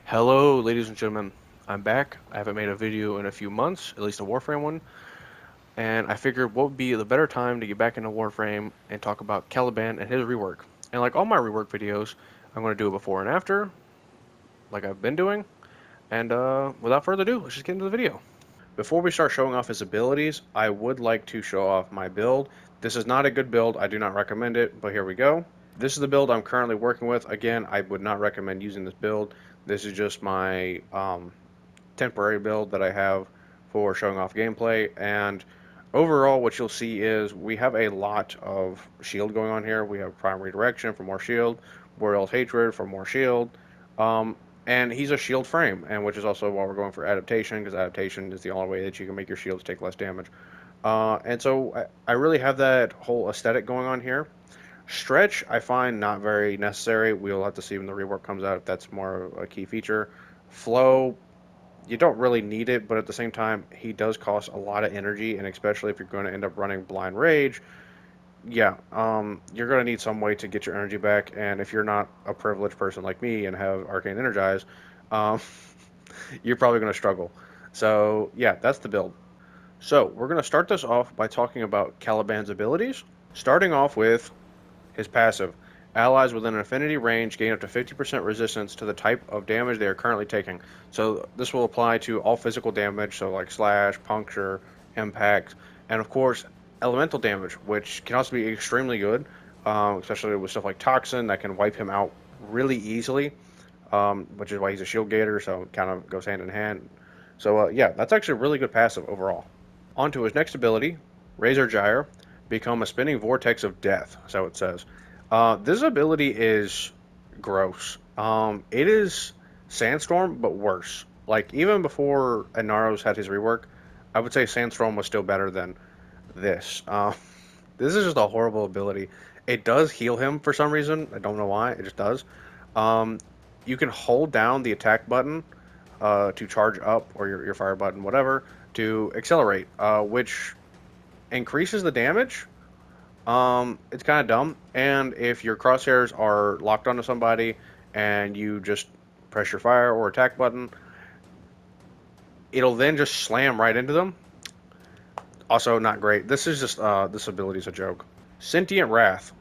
Hello, ladies and gentlemen. I'm back. I haven't made a video in a few months, at least a Warframe one, and I figured what would be the better time to get back into Warframe and talk about Caliban and his rework. And like all my rework videos, I'm going to do a before and after, like I've been doing. And without further ado, let's just get into the video. Before we start showing off his abilities, I would like to show off my build. This is not a good build. I do not recommend it, but here we go. This is the build I'm currently working with. Again, I would not recommend using this build. This is just my temporary build that I have for showing off gameplay. And overall, what you'll see is we have a lot of shield going on here. We have Prime Redirection for more shield, Boreal's Hatred for more shield. Um, and he's a shield frame, and which is also why we're going for adaptation, because adaptation is the only way that you can make your shields take less damage. And so I really have that whole aesthetic going on here. Stretch, I find not very necessary. We'll have to see when the rework comes out if that's more of a key feature. Flow, you don't really need it, but at the same time, he does cost a lot of energy, and especially if you're going to end up running Blind Rage, yeah, you're going to need some way to get your energy back. And if you're not a privileged person like me and have Arcane Energize, um, you're probably going to struggle. So, yeah, that's the build. So, we're going to start this off by talking about Caliban's abilities, starting off with his passive. Allies within an affinity range gain up to 50% resistance to the type of damage they are currently taking. So this will apply to all physical damage, so like slash, puncture, impact, and of course elemental damage, which can also be extremely good, especially with stuff like toxin that can wipe him out really easily. Which is why he's a shield gator, so it kind of goes hand in hand. So yeah, that's actually a really good passive overall. On to his next ability, Razor Gyre, become a spinning vortex of death, so it says. This ability is gross. It is Sandstorm, but worse. Like, even before Inaros had his rework, I would say Sandstorm was still better than this. This is just a horrible ability. It does heal him for some reason. I don't know why. It just does. Um, you can hold down the attack button to charge up, or your fire button, whatever, to accelerate, which increases the damage. It's kind of dumb. And if your crosshairs are locked onto somebody and you just press your fire or attack button, it'll then just slam right into them. Also, not great. This is just this ability is a joke. Sentient Wrath.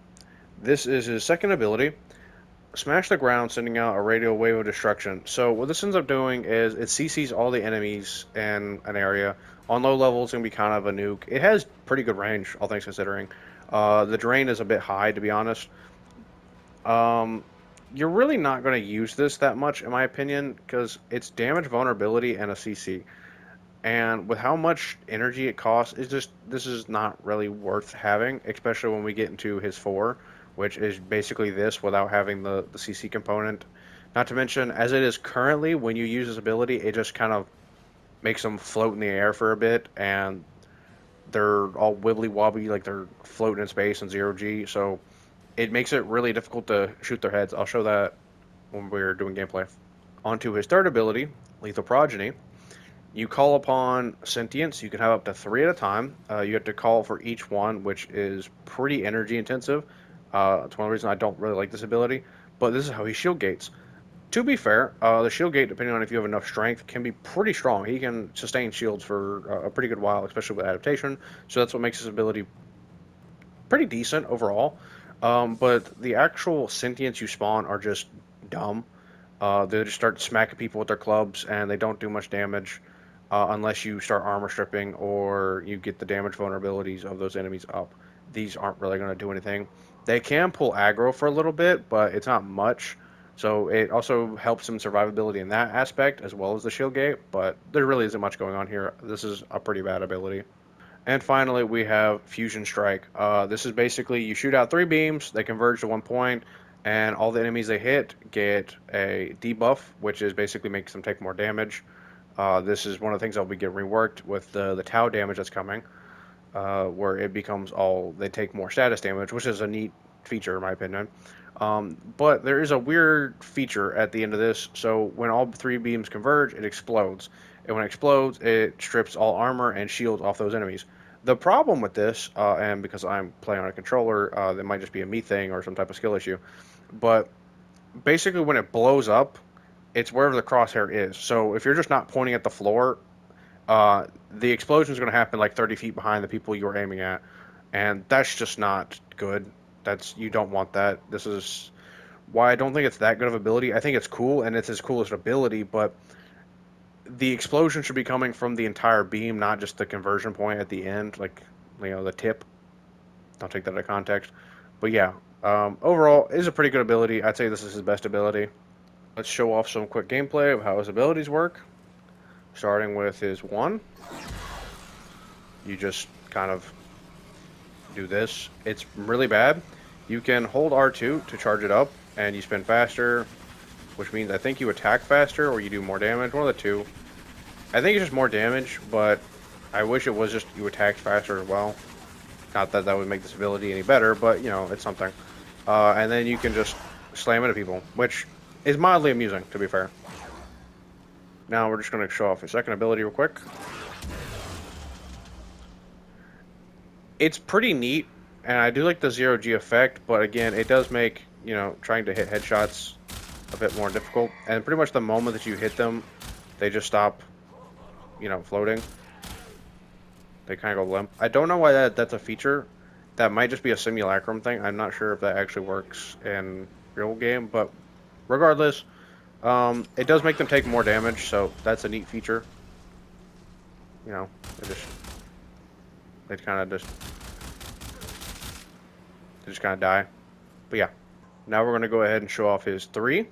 This is his second ability. Smash the ground, sending out a radial wave of destruction. So what this ends up doing is it CCs all the enemies in an area. On low levels, it's gonna be kind of a nuke. It has pretty good range, all things considering. The drain is a bit high, to be honest. Um, you're really not going to use this that much, in my opinion, because it's damage, vulnerability, and a CC. And with how much energy it costs, it's just this is not really worth having, especially when we get into his four, which is basically this without having the CC component. Not to mention, as it is currently, when you use this ability, it just kind of makes them float in the air for a bit, and they're all wibbly wobbly, like they're floating in space in zero G. So it makes it really difficult to shoot their heads. I'll show that when we're doing gameplay. Onto his third ability, Lethal Progeny. You call upon sentience. You can have up to three at a time. You have to call for each one, which is pretty energy intensive. It's one of the reasons I don't really like this ability. But this is how he shield gates. To be fair, the shield gate, depending on if you have enough strength, can be pretty strong. He can sustain shields for a pretty good while, especially with adaptation. So that's what makes his ability pretty decent overall. But the actual sentience you spawn are just dumb. They just start smacking people with their clubs, and they don't do much damage unless you start armor stripping or you get the damage vulnerabilities of those enemies up. These aren't really going to do anything. They can pull aggro for a little bit, but it's not much. So it also helps some survivability in that aspect as well as the shield gate, but there really isn't much going on here. This is a pretty bad ability. And finally, we have Fusion Strike. This is basically you shoot out three beams, they converge to one point, and all the enemies they hit get a debuff, which is basically makes them take more damage. This is one of the things that will be getting reworked with the Tau damage that's coming, where it becomes all they take more status damage, which is a neat feature in my opinion. But there is a weird feature at the end of this. So when all three beams converge, it explodes. And when it explodes, it strips all armor and shields off those enemies. The problem with this, and because I'm playing on a controller, that might just be a me thing or some type of skill issue. But basically, when it blows up, It's wherever the crosshair is. So if you're just not pointing at the floor, the explosion is going to happen like 30 feet behind the people you were aiming at, and that's just not good. That's you don't want that. This is why I don't think it's that good of ability. I think it's cool and it's his coolest ability, but the explosion should be coming from the entire beam, not just the conversion point at the end, like the tip. Don't take that out of context. But yeah, overall, is a pretty good ability. I'd say this is his best ability. Let's show off some quick gameplay of how his abilities work. Starting with his one, you just kind of do this. It's really bad. You can hold R2 to charge it up, and you spin faster, which means I think you attack faster or you do more damage. One of the two. I think it's just more damage, but I wish it was just you attacked faster as well. Not that that would make this ability any better, but it's something. And then you can just slam into people, which is mildly amusing, to be fair. Now we're just going to show off his second ability real quick. It's pretty neat, and I do like the zero-G effect, but again, it does make, trying to hit headshots a bit more difficult. And pretty much the moment that you hit them, they just stop, floating. They kind of go limp. I don't know why that's a feature. That might just be a simulacrum thing. I'm not sure if that actually works in real game, but regardless, it does make them take more damage, so that's a neat feature. They just kind of die. But yeah, now we're going to go ahead and show off his 3.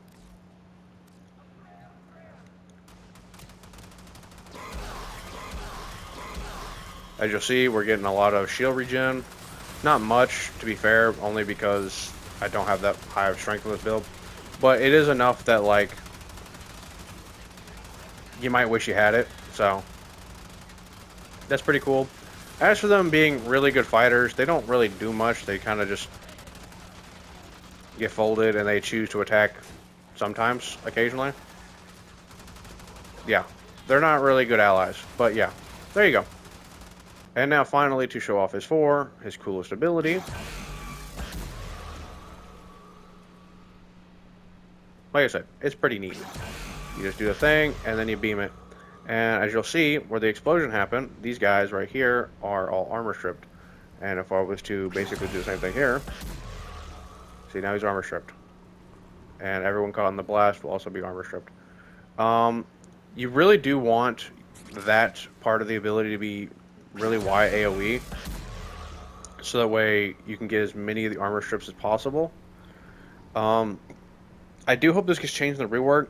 As you'll see, we're getting a lot of shield regen. Not much, to be fair, only because I don't have that high of strength in this build. But it is enough that, like, you might wish you had it, so that's pretty cool. As for them being really good fighters, they don't really do much. They kind of just get folded and they choose to attack sometimes, occasionally. Yeah, they're not really good allies, but yeah, there you go. And now finally, to show off his 4, his coolest ability. Like I said, it's pretty neat. You just do the thing, and then you beam it. And as you'll see, where the explosion happened, these guys right here are all armor stripped. And if I was to basically do the same thing here, see, now he's armor stripped. And everyone caught in the blast will also be armor stripped. You really do want that part of the ability to be really wide AoE, so that way you can get as many of the armor strips as possible. I do hope this gets changed in the rework,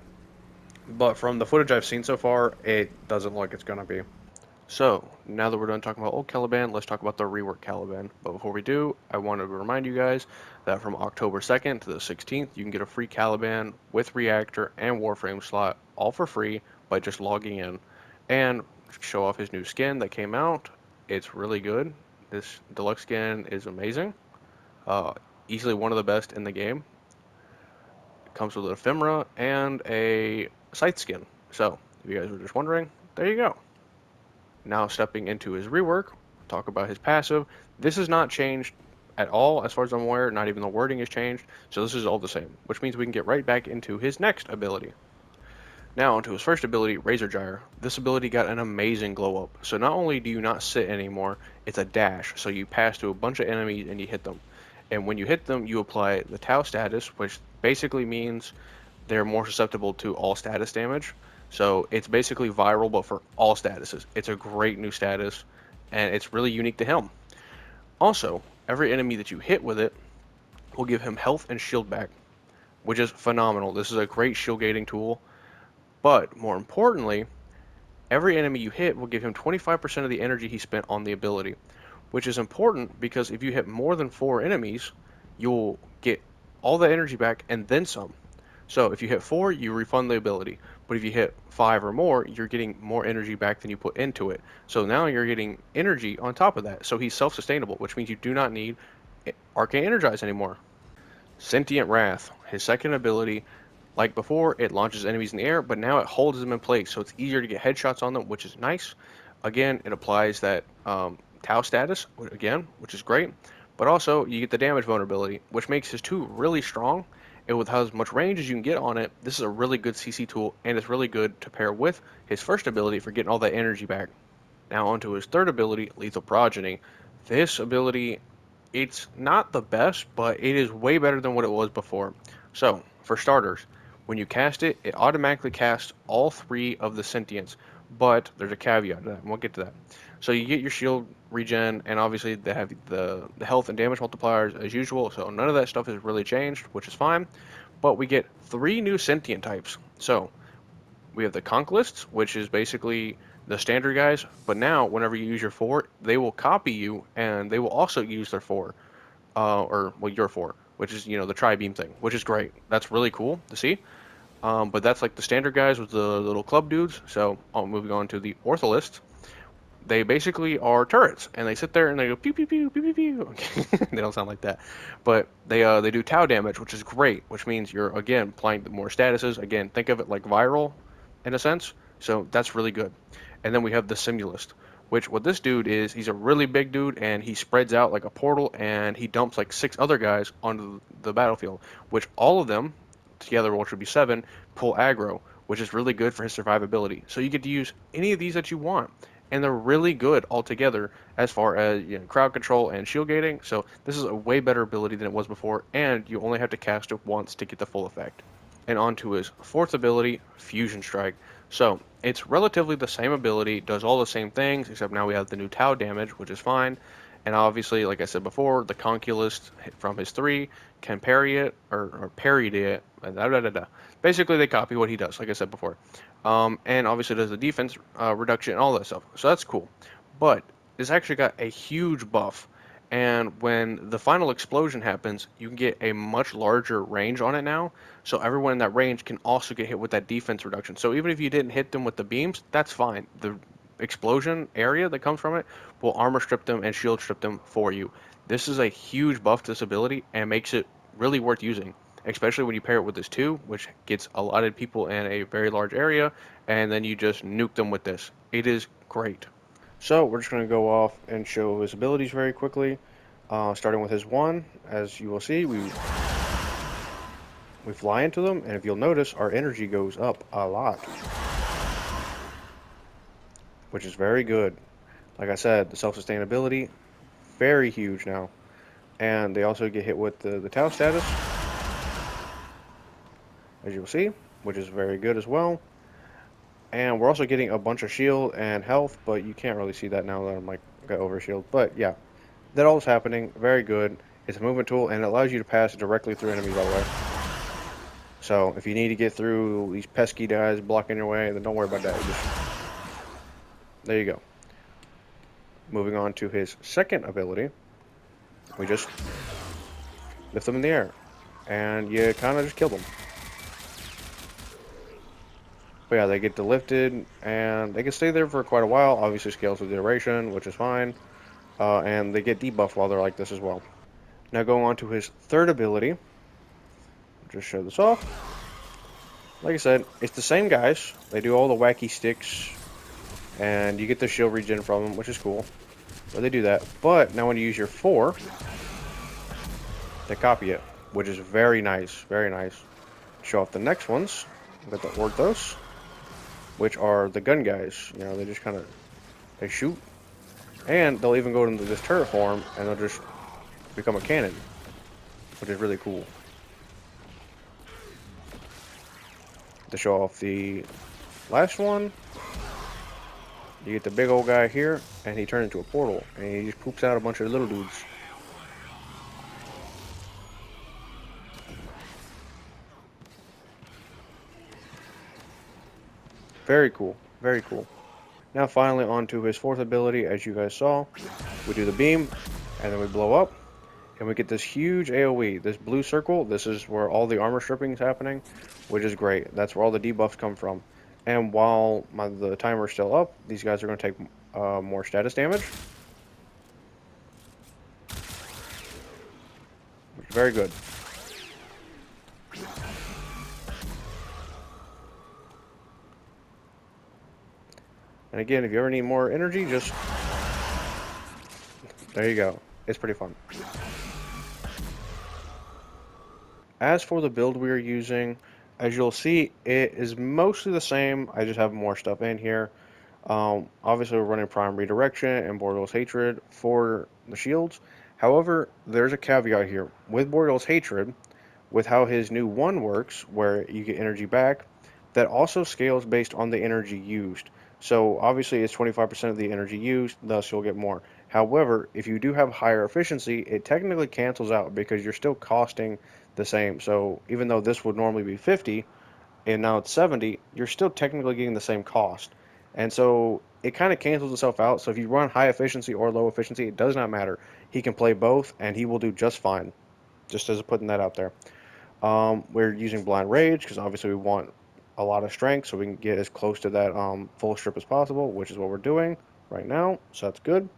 but from the footage I've seen so far, it doesn't look like it's going to be. So, now that we're done talking about old Caliban, let's talk about the rework Caliban. But before we do, I want to remind you guys that from October 2nd to the 16th, you can get a free Caliban with Reactor and Warframe slot, all for free, by just logging in. And show off his new skin that came out. It's really good. This deluxe skin is amazing. Easily one of the best in the game. It comes with an ephemera and a scythe skin. So, if you guys were just wondering, there you go. Now stepping into his rework, talk about his passive. This is not changed at all, as far as I'm aware. Not even the wording has changed. So this is all the same, which means we can get right back into his next ability. Now onto his first ability, Razor Gyre. This ability got an amazing glow up. So not only do you not sit anymore, it's a dash. So you pass to a bunch of enemies and you hit them. And when you hit them, you apply the Tau status, which basically means they're more susceptible to all status damage. So it's basically viral, but for all statuses. It's a great new status, and it's really unique to him. Also, every enemy that you hit with it will give him health and shield back, which is phenomenal. This is a great shield gating tool. But more importantly, every enemy you hit will give him 25% of the energy he spent on the ability, which is important because if you hit more than 4 enemies, you'll get all the energy back and then some. So if you hit 4, you refund the ability. But if you hit 5 or more, you're getting more energy back than you put into it. So now you're getting energy on top of that. So he's self-sustainable, which means you do not need Arcane Energize anymore. Sentient Wrath, his second ability. Like before, it launches enemies in the air, but now it holds them in place. So it's easier to get headshots on them, which is nice. Again, it applies that Tau status, again, which is great. But also, you get the damage vulnerability, which makes his 2 really strong. And with how much range as you can get on it, this is a really good CC tool, and it's really good to pair with his first ability for getting all that energy back. Now onto his third ability, Lethal Progeny. This ability, it's not the best, but it is way better than what it was before. So, for starters, when you cast it, it automatically casts all three of the sentients, but there's a caveat to that, and we'll get to that. So you get your shield regen, and obviously they have the health and damage multipliers as usual, so none of that stuff has really changed, which is fine. But we get three new sentient types. So we have the Conquilists, which is basically the standard guys, but now whenever you use your four, they will copy you, and they will also use their four, or well, your four, which is the tri-beam thing, which is great. That's really cool to see. But that's like the standard guys with the little club dudes. So moving on to the Ortholists, they basically are turrets, and they sit there and they go pew pew pew pew pew pew. They don't sound like that, but they do tau damage, which is great. Which means you're again applying more statuses. Again, think of it like viral, in a sense. So that's really good. And then we have the Simulist, which what this dude is, he's a really big dude, and he spreads out like a portal, and he dumps like six other guys onto the battlefield, which all of them together, which would be seven, pull aggro, which is really good for his survivability. So you get to use any of these that you want, and they're really good altogether as far as crowd control and shield gating. So this is a way better ability than it was before, and you only have to cast it once to get the full effect. And on to his fourth ability, Fusion Strike. So it's relatively the same ability, does all the same things, except now we have the new Tau damage, which is fine. And obviously, like I said before, the Conquilist from his three can parry it or parry it. Da, da, da, da. Basically, they copy what he does, like I said before. And obviously, does the defense reduction and all that stuff. So that's cool. But it's actually got a huge buff. And when the final explosion happens, you can get a much larger range on it now. So everyone in that range can also get hit with that defense reduction. So even if you didn't hit them with the beams, that's fine. The explosion area that comes from it will armor strip them and shield strip them for you. This is a huge buff to this ability and makes it really worth using, especially when you pair it with this 2, which gets a lot of people in a very large area, and then you just nuke them with this. It is great. So we're just going to go off and show his abilities very quickly. Starting with his 1, as you will see, we fly into them, and if you'll notice, our energy goes up a lot, which is very good. Like I said, the self-sustainability, very huge now. And they also get hit with the Tau status, as you'll see, which is very good as well. And we're also getting a bunch of shield and health, but you can't really see that now that I'm like got over shield. But yeah, that all is happening. Very good. It's a movement tool, and it allows you to pass directly through enemies, by the way. So if you need to get through these pesky guys blocking your way, then don't worry about that. There you go. Moving on to his second ability, we just lift them in the air, and you kind of just kill them. But yeah, they get lifted, and they can stay there for quite a while. Obviously scales with duration, which is fine. And they get debuffed while they're like this as well. Now going on to his third ability. Just show this off. Like I said, it's the same guys. They do all the wacky sticks, and you get the shield regen from them, which is cool. But they do that. But now when you use your 4, they copy it, which is very nice. Very nice. Show off the next ones. We've got the Orthos, which are the gun guys. They just kind of they shoot, and they'll even go into this turret form, and they'll just become a cannon, which is really cool. To show off the last one, you get the big old guy here, and he turns into a portal, and he just poops out a bunch of little dudes. Very cool. Very cool. Now finally on to his fourth ability. As you guys saw, we do the beam, and then we blow up, and we get this huge AoE. This blue circle, this is where all the armor stripping is happening, which is great. That's where all the debuffs come from. And while the timer is still up, these guys are going to take more status damage. Very good. And again, if you ever need more energy, just... there you go. It's pretty fun. As for the build we are using, as you'll see, it is mostly the same. I just have more stuff in here. Obviously, we're running Prime Redirection and Boreal's Hatred for the shields. However, there's a caveat here. With Boreal's Hatred, with how his new one works, where you get energy back, that also scales based on the energy used. So obviously it's 25% of the energy used, thus you'll get more. However, if you do have higher efficiency, it technically cancels out because you're still costing the same. So even though this would normally be 50 and now it's 70, you're still technically getting the same cost. And so it kind of cancels itself out. So if you run high efficiency or low efficiency, it does not matter. He can play both and he will do just fine. Just as putting that out there. We're using Blind Rage because obviously we want a lot of strength so we can get as close to that full strip as possible, which is what we're doing right now. So that's good.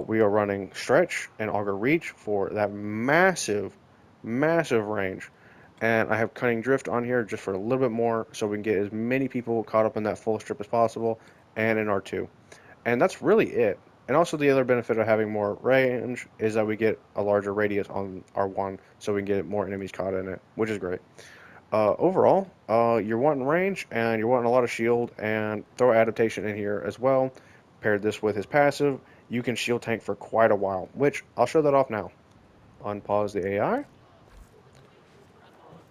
We are running Stretch and Augur Reach for that massive, massive range. And I have Cunning Drift on here just for a little bit more so we can get as many people caught up in that full strip as possible and in R2. And that's really it. And also the other benefit of having more range is that we get a larger radius on R1, so we can get more enemies caught in it, which is great. Overall, you're wanting range and you're wanting a lot of shield, and throw adaptation in here as well. Paired this with his passive, you can shield tank for quite a while, which I'll show that off now. Unpause the AI.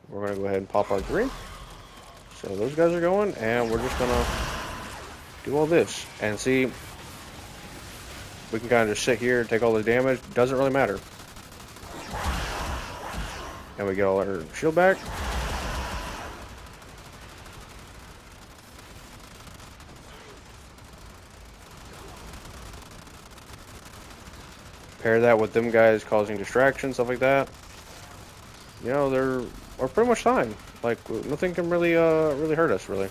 We're going to go ahead and pop our three. So those guys are going, and we're just going to do all this. And see, we can kind of just sit here and take all the damage. Doesn't really matter. And we get all our shield back. Pair that with them guys causing distraction, stuff like that. You know, are pretty much fine. Like nothing can really hurt us really.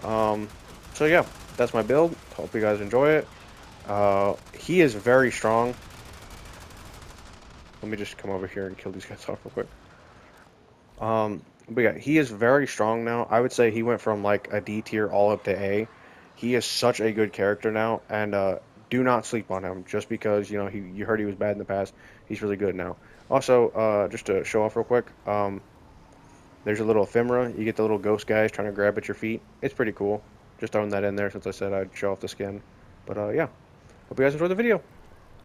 Um, so yeah, that's my build. Hope you guys enjoy it. He is very strong. Let me just come over here and kill these guys off real quick. But yeah, he is very strong now. I would say he went from like a D tier all up to A. He is such a good character now, and do not sleep on him just because you know you heard he was bad in the past. He's really good now. Also, just to show off real quick, there's a little ephemera. You get the little ghost guys trying to grab at your feet. It's pretty cool. Just throwing that in there since I said I'd show off the skin. But yeah, hope you guys enjoyed the video.